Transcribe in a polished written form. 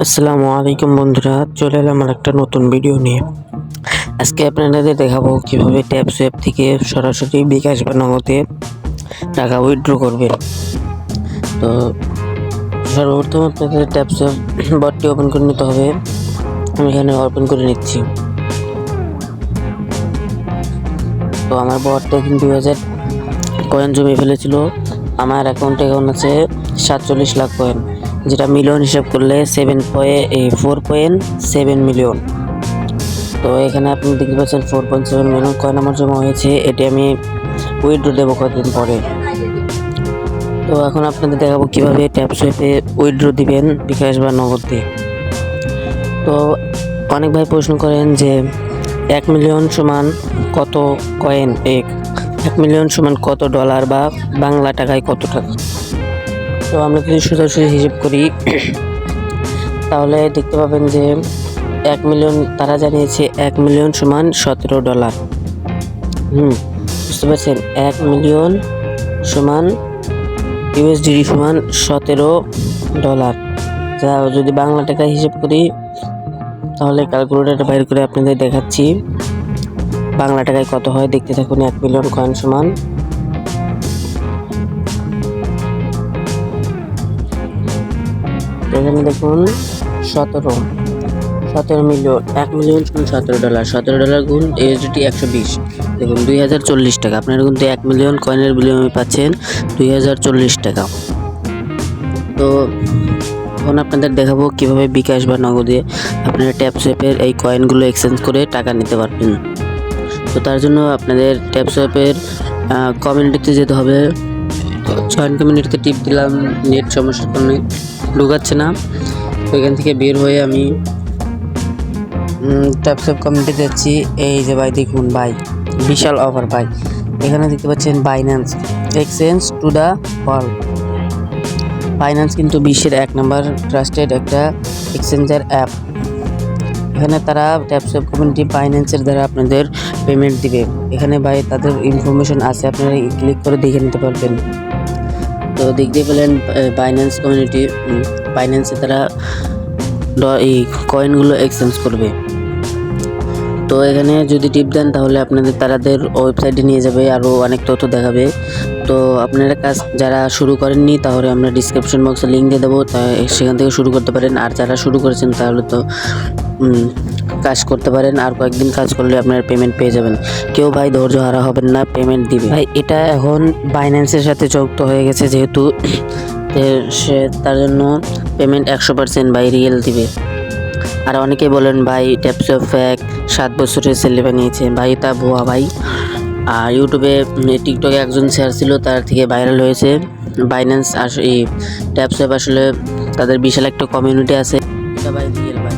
আসসালামু আলাইকুম বন্ধুরা, চলে এলাম আর একটা নতুন ভিডিও নিয়ে। আজকে আপনাদের দেখাবো কিভাবে ট্যাপ সোয়াপ থেকে সরাসরি বিকাশ বা নগদে টাকা উইথড্র করবেন। তো সর্বপ্রথম আপনাদের ট্যাপ সোয়াপ বটটি ওপেন করে নিতে হবে। আমি এখানে ওপেন করে নিচ্ছি। তো আমার বটটা এখন 2000 কয়েন জমিয়ে ফেলেছিল। আমার অ্যাকাউন্টে এখন আছে 47 লাখ কয়েন, যেটা মিলিয়ন হিসাব করলে 4.7 মিলিয়ন। তো এখানে আপনি দেখতে পাচ্ছেন 4.7 মিলিয়ন কয়েন আমার জমা হয়েছে। এটি আমি উইথড্র দেবো কয়েকদিন পরে। তো এখন আপনাদের দেখাবো কিভাবে ট্যাপ সোয়াপে উইথড্র দিবেন বিকাশ বা নগদ দিয়ে। তো অনেক ভাই প্রশ্ন করেন যে 1 মিলিয়ন সমান কত কয়েন, 1 মিলিয়ন সমান কত ডলার বা বাংলা টাকায় কত টাকা। তো আমরা যদি সোজাসুজি হিসেব করি তাহলে দেখতে পাবেন যে 1 মিলিয়ন তারা জানিয়েছে 1 মিলিয়ন সমান $17। বুঝতে পারছেন, 1 মিলিয়ন সমান USD সমান $17। যা যদি বাংলা টাকায় হিসেব করি তাহলে ক্যালকুলেটর বাইর করে আপনাদের দেখাচ্ছি বাংলা টাকায় কত হয়। দেখতে থাকুন। 1 মিলিয়ন কয়েন সমান এখানে দেখুন 17 মিলিয়ন। 1 মিলিয়ন সমান $17। $17 গুণ USD 120, দেখুন 2040 টাকা। আপনারা কিন্তু 1 মিলিয়ন কয়েনের বিনিময়ে পাচ্ছেন 2040 টাকা। তো এখন আপনাদের দেখাবো কিভাবে বিকাশ বা নগদে আপনারা ট্যাপ সোয়াপের এই কয়েনগুলো এক্সচেঞ্জ করে টাকা নিতে পারবেন। তো তার জন্য আপনাদের ট্যাপ সোয়াপের কমিউনিটিতে যেতে হবে। জয়েন কমিউনিটিতে টিপ দিলাম, নেট সমস্যার কারণে ঢুকাচ্ছে না। তো এখান থেকে বের হয়ে আমি ট্যাপ সোয়াপ কমিউনিটিতে যাচ্ছি। এই যে ভাই দেখুন ভাই, বিশাল অফার ভাই। এখানে দেখতে পাচ্ছেন Binance exchange to the world. Binance কিন্তু বিশ্বের 1 নম্বর ট্রাস্টেড একটা এক্সচেঞ্জার অ্যাপ। এখানে তারা ট্যাপ সোয়াপ কমিউনিটি বাইন্যান্সের দ্বারা আপনাদের পেমেন্ট দিবে। এখানে ভাই তাদের ইনফরমেশন আছে, আপনারা ক্লিক করে দেখে নিতে পারবেন। তো দেখতে পেলেন বাইন্যান্স কমিউনিটি, বাইন্যান্সে তারা এই কয়েনগুলো এক্সচেঞ্জ করবে। তো এখানে যদি টিপ দেন তাহলে আপনাদের তাদের ওয়েবসাইটে নিয়ে যাবে, আরও অনেক তথ্য দেখাবে। তো আপনারা কাজ যারা শুরু করেননি তাহলে আমরা ডিসক্রিপশন বক্সে লিঙ্ক দিয়ে দেবো, সেখান থেকে শুরু করতে পারেন। আর যারা শুরু করেছেন তাহলে তো কাজ করতে পারেন, আর কয়েকদিন কাজ করলে আপনার পেমেন্ট পেয়ে যাবেন। কেউ ভাই ধৈর্য হারা হবেন না, পেমেন্ট দিবে ভাই। এটা এখন বাইন্যান্সের সাথে যুক্ত হয়ে গেছে যেহেতু, সে তার জন্য পেমেন্ট 100% ভাই রিয়েল দিবে। আর অনেকেই বলেন ভাই ট্যাপ সোয়াপ ফেক, 7 বছরের ছেলে বানিয়েছে। ভাই তা ভুয়া ভাই। আর ইউটিউবে টিকটকে একজন শেয়ার ছিল, তার থেকে ভাইরাল হয়েছে। বাইন্যান্স এই ট্যাপ সোয়াপ আসলে তাদের বিশাল একটা কমিউনিটি আছে, এটা ভাই রিয়েল ভাই।